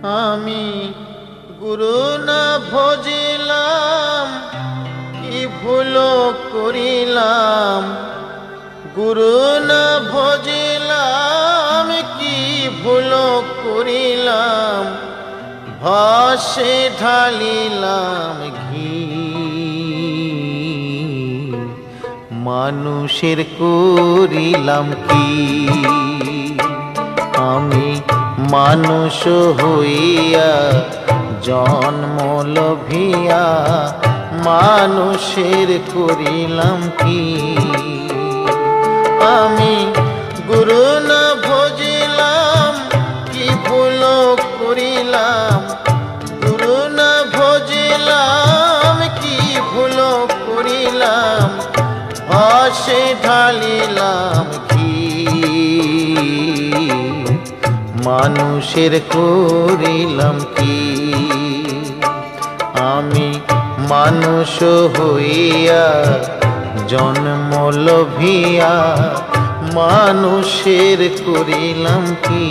আমি গুরু না ভজিলাম, কি ভুল করিলাম। গুরু না ভজিলাম, কি ভুল করিলাম। ভাসে ঢালিলাম ঘি, মানুষের করিলাম কি। আমি মানুষ হইয়া জন্ম লভিয়া মানুষের করিলাম কি। আমি গুরু না ভজিলাম, কি ভুল করিলাম। গুরু না ভজিলাম, কি ভুল করিলাম। ভাসে ঢালিলাম ঘি, মানুষের করিলাম কি। আমি মানুষ হইয়া জন্ম লভিয়া মানুষের করিলাম কি।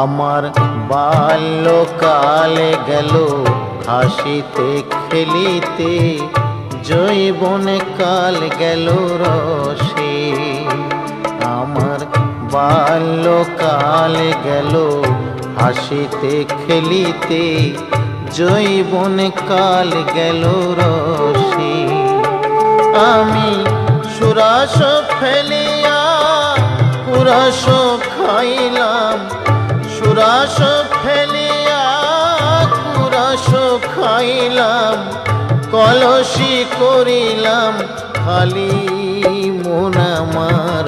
আমার বাল্যকালে গেল হাসিতে খেলিতে, যৌবনে কাল গেল রসে। আমার বাল্যকালে গেল হাসিতে খেলিতে, যৌবনে কাল গেল রসে। আমি সুরাস ফেলিয়া কুরাস খাইলাম। সুরাস ফেলিয়া কুরাস খাইলাম। কলসি করিলাম খালি মন আমার,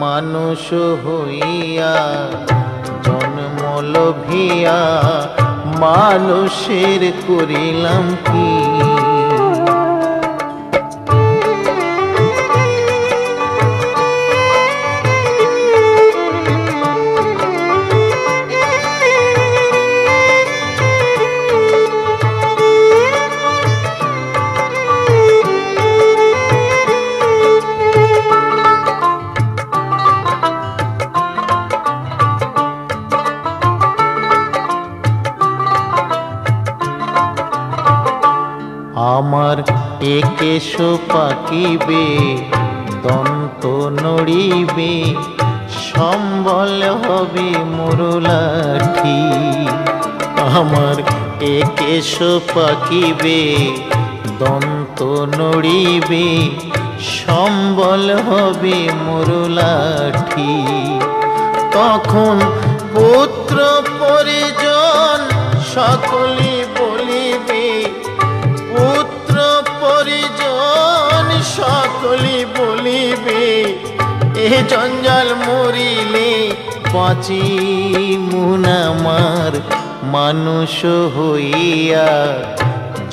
মানুষ হইয়া জন্ম লভিয়া মানুষের করিলাম কি। আমার একেশ পাকিবে, দন্ত নড়িবে, সম্বল হবে মুরলাঠি। আমার একেশ পাকিবে, দন্ত নড়িবে, সম্বল হবে মুরলাঠি। তখন পুত্র পরিজন সকলে বলিবে, পুত্র পরিজন সকলে বলিবে, এ জঞ্জাল মরিলে বাঁচি মন আমার, মানুষ হইয়া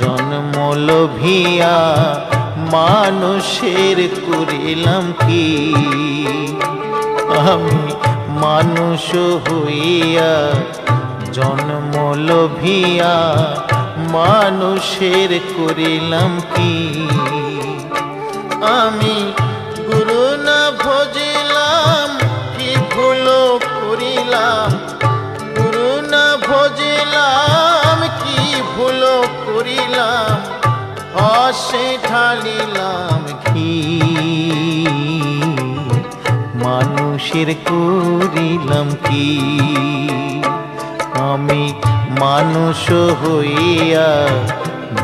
জন্ম লভিয়া মানুষের করিলাম কি। আমি মানুষ হইয়া জন্ম লভিয়া মানুষের করিলাম কি। আমি গুরু না ভজিলাম, কি ভুল করিলাম। গুরু না ভজিলাম, কি ভুল করিলাম। হাসে ঢালিলাম ঘি, মানুষের করিলাম কি। আমি মানুষ হইয়া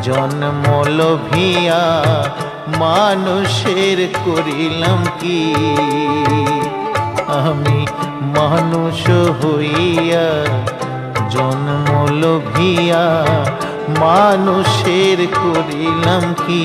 জন্ম লভিয়া মানুষের করিলাম কি। আমি মানুষ হইয়া জন্ম লভিয়া মানুষের করিলাম কি।